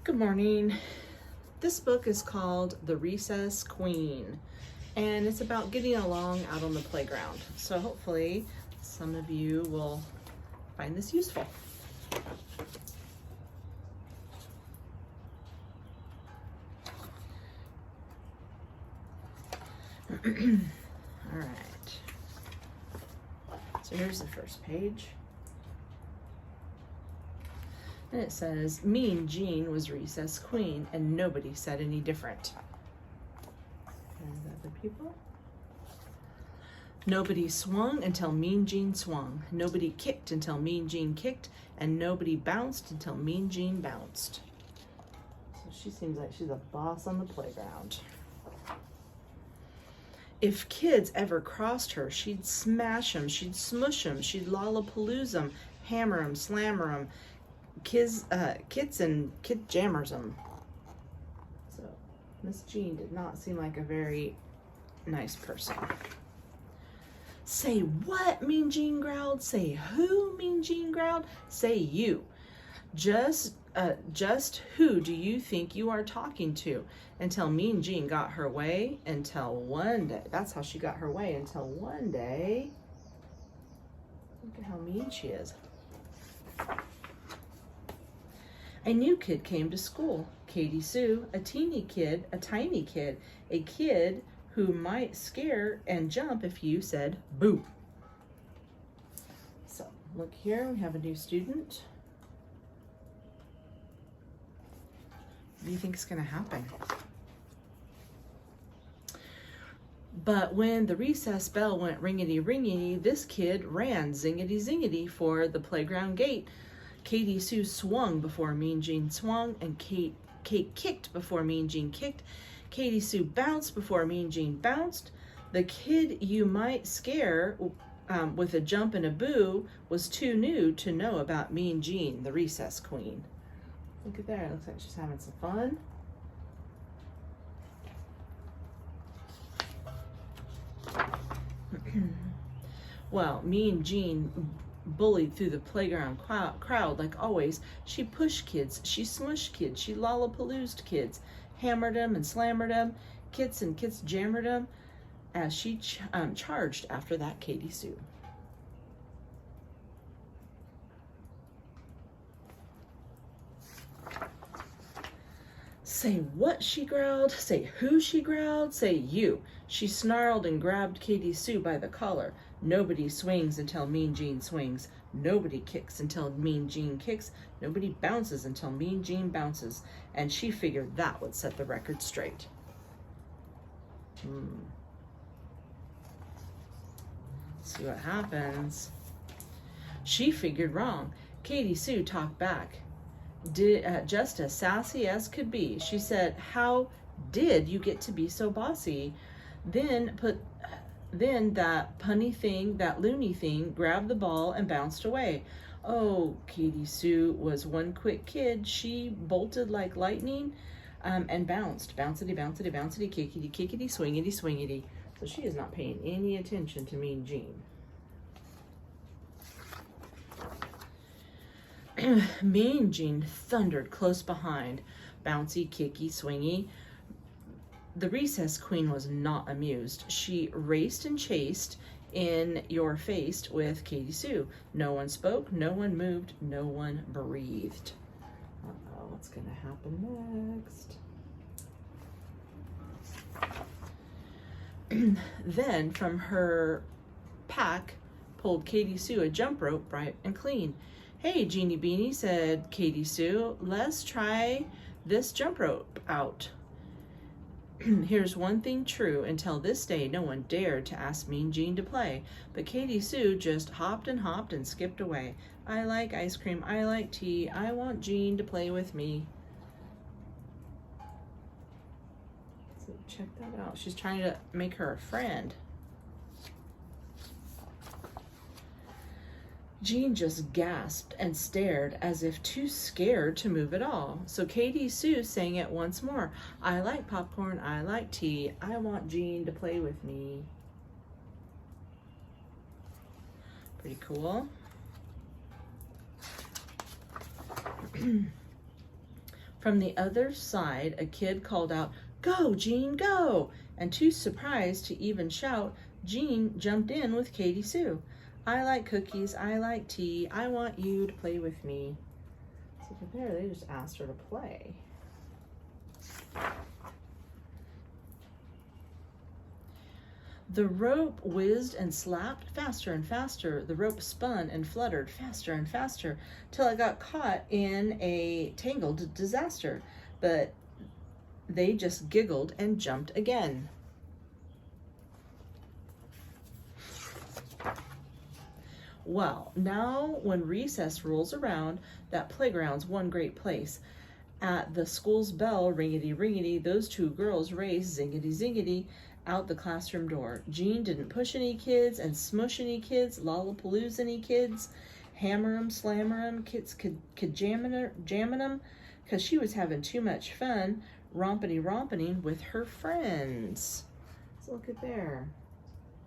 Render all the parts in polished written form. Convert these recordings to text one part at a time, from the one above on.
Good morning. This book is called The Recess Queen, and it's about getting along out on the playground. So hopefully some of you will find this useful. All right. So here's the first page. And it says, Mean Jean was recess queen, and nobody said any different. And other people. Nobody swung until Mean Jean swung. Nobody kicked until Mean Jean kicked, and nobody bounced until Mean Jean bounced. So she seems like she's a boss on the playground. If kids ever crossed her, she'd smash them, she'd smush them, she'd lollapalooza them, hammer them, slammer them, kits and kid jammers them. So Miss Jean did not seem like a very nice person. Say what? Mean Jean growled. Say who? Mean Jean growled. Say you. Just who do you think you are talking to? Until Mean Jean got her way, until one day. That's how she got her way, until one day. Look at how mean she is. A new kid came to school. Katie Sue, a teeny kid, a tiny kid, a kid who might scare and jump if you said boo. So look here, we have a new student. What do you think is going to happen? But when the recess bell went ringety ringety, this kid ran zingety zingety for the playground gate. Katie Sue swung before Mean Jean swung, and Kate kicked before Mean Jean kicked. Katie Sue bounced before Mean Jean bounced. The kid you might scare with a jump and a boo was too new to know about Mean Jean, the recess queen. Look at there, it looks like she's having some fun. Well, Mean Jean bullied through the playground crowd like always. She pushed kids, she smushed kids, she lollapaloozed kids, hammered them and slammered them, kits and kits jammered them, as she charged after that Katie Sue. Say what? She growled. Say who? She growled. Say you. She snarled and grabbed Katie Sue by the collar. Nobody swings until Mean Jean swings. Nobody kicks until Mean Jean kicks. Nobody bounces until Mean Jean bounces. And she figured that would set the record straight. See what happens. She figured wrong. Katie Sue talked back. Just as sassy as could be. She said, how did you get to be so bossy? Then that punny thing, that loony thing, grabbed the ball and bounced away. Oh, Katie Sue was one quick kid. She bolted like lightning and bounced. Bouncity, bouncity, bouncity, kickity, kickity, swingity, swingity. So she is not paying any attention to Mean Jean. Mean Jean thundered close behind. Bouncy, kicky, swingy. The recess queen was not amused. She raced and chased in your face with Katie Sue. No one spoke, no one moved, no one breathed. Uh-oh, what's gonna happen next? Then from her pack pulled Katie Sue a jump rope bright and clean. Hey, Jeannie Beanie, said Katie Sue, let's try this jump rope out. Here's one thing true. Until this day, no one dared to ask Mean Jean to play. But Katie Sue just hopped and skipped away. I like ice cream. I like tea. I want Jean to play with me. So check that out. She's trying to make her a friend. Jean just gasped and stared as if too scared to move at all. So Katie Sue sang it once more. I like popcorn, I like tea, I want Jean to play with me. Pretty cool. From the other side, a kid called out, "Go, Jean, go!" And too surprised to even shout, Jean jumped in with Katie Sue. "I like cookies, I like tea, I want you to play with me." So there, they just asked her to play. The rope whizzed and slapped faster and faster. The rope spun and fluttered faster and faster till it got caught in a tangled disaster. But they just giggled and jumped again. Well, now when recess rolls around, that playground's one great place. At the school's bell, ringety ringety, those two girls race zingety zingety out the classroom door. Jean didn't push any kids and smush any kids, lollapalooza any kids, hammer 'em, slammer 'em, kids could jamming 'em, because she was having too much fun rompening with her friends. So look at there.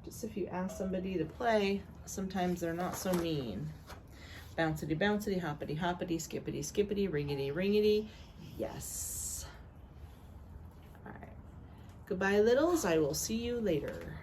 Just if you ask somebody to play, sometimes they're not so mean. Bouncity bouncity, hoppity hoppity, skippity skippity, ringity ringity. Yes. All right. Goodbye, littles. I will see you later.